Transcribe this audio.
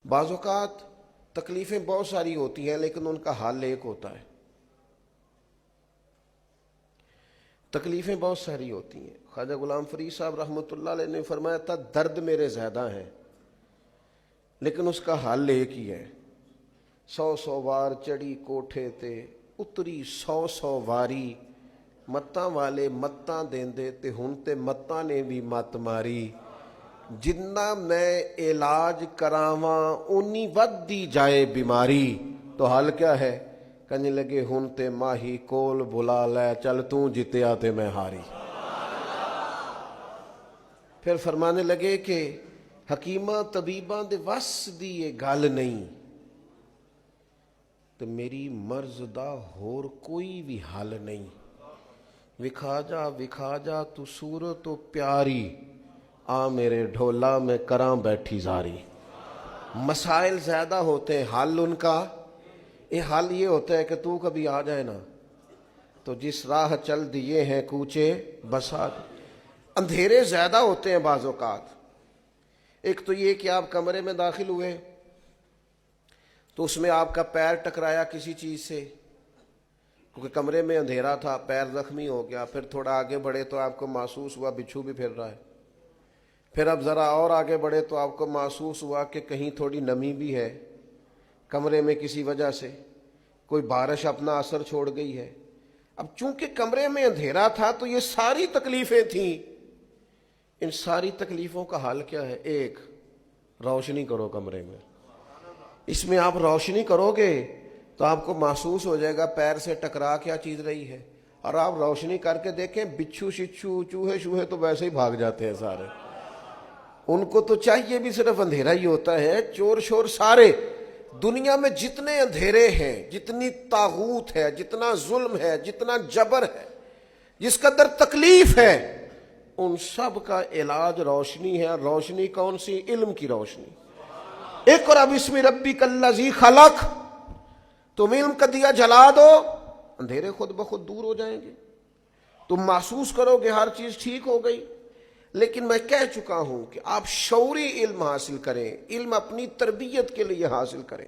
بعض اوقات تکلیفیں بہت ساری ہوتی ہیں لیکن ان کا حل ایک ہوتا ہے. تکلیفیں بہت ساری ہوتی ہیں. خواجہ غلام فرید صاحب رحمۃ اللہ علیہ نے فرمایا تھا درد میرے زیادہ ہیں لیکن اس کا حل ایک ہی ہے. 100 وار چڑھی کوٹھے تے اتری 100 واری متاں والے متاں دیندے تے ہن تے متاں نے بھی مت ماری. جنہ میں علاج کراواں اونی ود دی جائے بیماری. تو حل کیا ہے؟ کہنے لگے ہن تے ماہی کول بلا لے چل تو جتیا تے میں ہاری. پھر فرمانے لگے کہ حکیماں طبیباں دے وس دی یہ گل نہیں تو میری مرض دا ہور کوئی بھی حل نہیں. وکھا جا تو صورت تو پیاری آ میرے ڈھولا میں کراں بیٹھی زاری. مسائل زیادہ ہوتے ہیں حل ان کا حل یہ ہوتا ہے کہ تو کبھی آ جائے نا تو جس راہ چل دیے ہیں کوچے بسا. اندھیرے زیادہ ہوتے ہیں بعض اوقات. ایک تو یہ کہ آپ کمرے میں داخل ہوئے تو اس میں آپ کا پیر ٹکرایا کسی چیز سے کیونکہ کمرے میں اندھیرا تھا, پیر زخمی ہو گیا. پھر تھوڑا آگے بڑھے تو آپ کو محسوس ہوا بچھو بھی پھر رہا ہے. پھر اب ذرا اور آگے بڑھے تو آپ کو محسوس ہوا کہ کہیں تھوڑی نمی بھی ہے کمرے میں کسی وجہ سے, کوئی بارش اپنا اثر چھوڑ گئی ہے. اب چونکہ کمرے میں اندھیرا تھا تو یہ ساری تکلیفیں تھیں. ان ساری تکلیفوں کا حل کیا ہے؟ ایک, روشنی کرو کمرے میں. اس میں آپ روشنی کرو گے تو آپ کو محسوس ہو جائے گا پیر سے ٹکرا کیا چیز رہی ہے. اور آپ روشنی کر کے دیکھیں بچھو شچھو چوہے شوہے تو ویسے ہی بھاگ جاتے ہیں سارے. ان کو تو چاہیے بھی صرف اندھیرا ہی ہوتا ہے. چور شور سارے دنیا میں جتنے اندھیرے ہیں, جتنی طاغوت ہے, جتنا ظلم ہے, جتنا جبر ہے, جس قدر تکلیف ہے, ان سب کا علاج روشنی ہے. روشنی کون سی؟ علم کی روشنی. اقرأ بسم ربک الذی خلق. تم علم کا دیا جلا دو, اندھیرے خود بخود دور ہو جائیں گے. تم محسوس کرو گے ہر چیز ٹھیک ہو گئی. لیکن میں کہہ چکا ہوں کہ آپ شعوری علم حاصل کریں, علم اپنی تربیت کے لیے حاصل کریں.